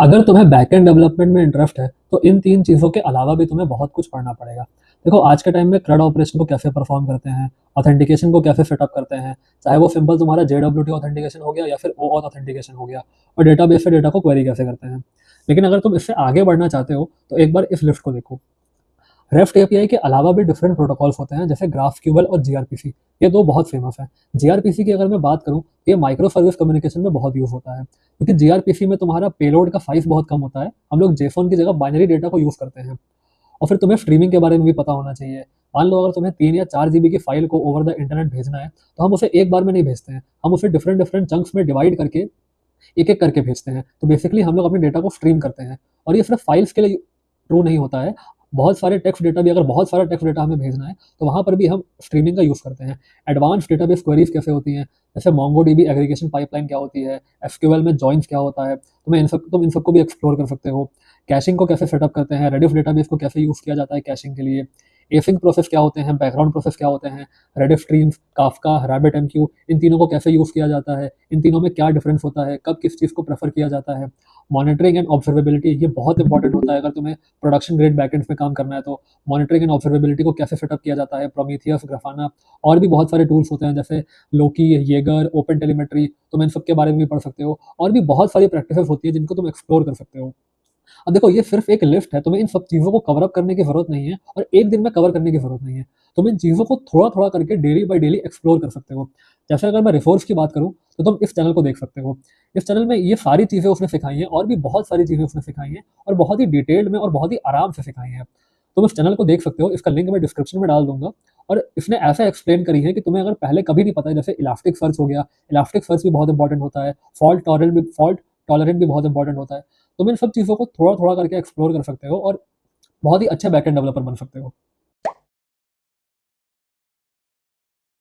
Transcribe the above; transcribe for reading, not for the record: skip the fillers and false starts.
अगर तुम्हें backend development में इंटरेस्ट है, तो इन 3 चीज़ों के अलावा भी तुम्हें बहुत कुछ पढ़ना पड़ेगा। देखो, आज के टाइम में CRUD ऑपरेशन को कैसे परफ़ॉर्म करते हैं, ऑथेंटिकेशन को कैसे सेटअप करते हैं, चाहे वो सिंपल तुम्हारा JWT ऑथेंटिकेशन हो गया या फिर OAuth ऑथेंटिकेशन हो गया, और डेटाबेस से डेटा को क्वेरी कैसे करते हैं। लेकिन अगर तुम इससे आगे बढ़ना चाहते हो, तो एक बार इस लिस्ट को देखो। रेस्ट एपीआई के अलावा भी डिफरेंट प्रोटोकॉल्स होते हैं, जैसे ग्राफक्यूबल और जीआरपीसी। ये दो बहुत फेमस हैं। जीआरपीसी की अगर मैं बात करूँ, ये माइक्रो सर्विस कम्युनिकेशन में बहुत यूज़ होता है, क्योंकि जीआरपीसी में तुम्हारा पेलोड का साइज़ बहुत कम होता है। हम लोग जेसॉन की जगह बाइनरी डेटा को यूज़ करते हैं। और फिर तुम्हें स्ट्रीमिंग के बारे में भी पता होना चाहिए। मान लो अगर तुम्हें 3 या 4 जीबी की फाइल को ओवर द इंटरनेट भेजना है, तो हम उसे एक बार में नहीं भेजते हैं। हम उसे डिफरेंट डिफरेंट चंक्स में डिवाइड करके एक-एक करके भेजते हैं। तो बेसिकली हम लोग अपने डेटा को स्ट्रीम करते हैं, और ये सिर्फ फाइल्स के लिए ट्रू नहीं होता है। बहुत सारे टेक्स्ट डेटा भी, अगर बहुत सारा टेक्स्ट डेटा हमें भेजना है, तो वहाँ पर भी हम स्ट्रीमिंग का यूज़ करते हैं। एडवांस डेटाबेस क्वेरीज़ कैसे होती हैं, जैसे मोंगोडीबी एग्रीगेशन पाइपलाइन क्या होती है, एसक्यूएल में जॉइन्स क्या होता है, तुम इन सबको भी एक्सप्लोर कर सकते हो। कैशिंग को कैसे सेटअप करते हैं, रेडिफ डेटाबेस को कैसे यूज़ किया जाता है कैशिंग के लिए, एसिंक प्रोसेस क्या होते हैं, बैकग्राउंड प्रोसेस क्या होते हैं, रेडिफ स्ट्रीम्स, काफका, रैबिटएमक्यू, इन तीनों को कैसे यूज़ किया जाता है, इन तीनों में क्या डिफरेंस होता है, कब किस चीज़ को प्रेफर किया जाता है। मॉनिटरिंग एंड ऑब्जर्वेबिलिटी, ये बहुत इंपॉर्टेंट होता है अगर तुम्हें प्रोडक्शन ग्रेड बैकएंड्स में काम करना है तो। मॉनिटरिंग एंड ऑब्जर्वेबिलिटी को कैसे सेटअप किया जाता है, प्रोमीथियस, ग्राफाना, और भी बहुत सारे टूल्स होते हैं, जैसे लोकी, येगर, ओपन टेलीमेट्री। तुम इन सब के बारे में भी पढ़ सकते हो, और भी बहुत सारी प्रैक्टिसेस होती है जिनको तुम एक्सप्लोर कर सकते हो। अब देखो, ये सिर्फ एक लिस्ट है, तुम्हें इन सब चीज़ों को कवर अप करने की ज़रूरत नहीं है, और एक दिन में कवर करने की ज़रूरत नहीं है। तुम इन चीज़ों को थोड़ा-थोड़ा करके डेली बाय डेली एक्सप्लोर कर सकते हो। जैसे अगर मैं रिसोर्स की बात करूँ, तो तुम इस चैनल को देख सकते हो। इस चैनल में ये सारी चीज़ें उसने सिखाई हैं, और भी बहुत सारी चीज़ें उसने सिखाई हैं, और बहुत ही डिटेल्ड में और बहुत ही आराम से सिखाई हैं। तुम इस चैनल को देख सकते हो, इसका लिंक मैं डिस्क्रिप्शन में डाल दूँगा। और इसने ऐसा एक्सप्लेन करी है कि तुम्हें अगर पहले कभी नहीं पता है, जैसे इलास्टिक सर्च हो गया, इलास्टिक सर्च भी बहुत इंपॉर्टेंट होता है, फॉल्ट टॉलरेंट भी बहुत इंपॉर्टेंट होता है। तुम इन सब चीज़ों को थोड़ा-थोड़ा करके एक्सप्लोर कर सकते हो, और बहुत ही अच्छे बैकएंड डेवलपर बन सकते हो।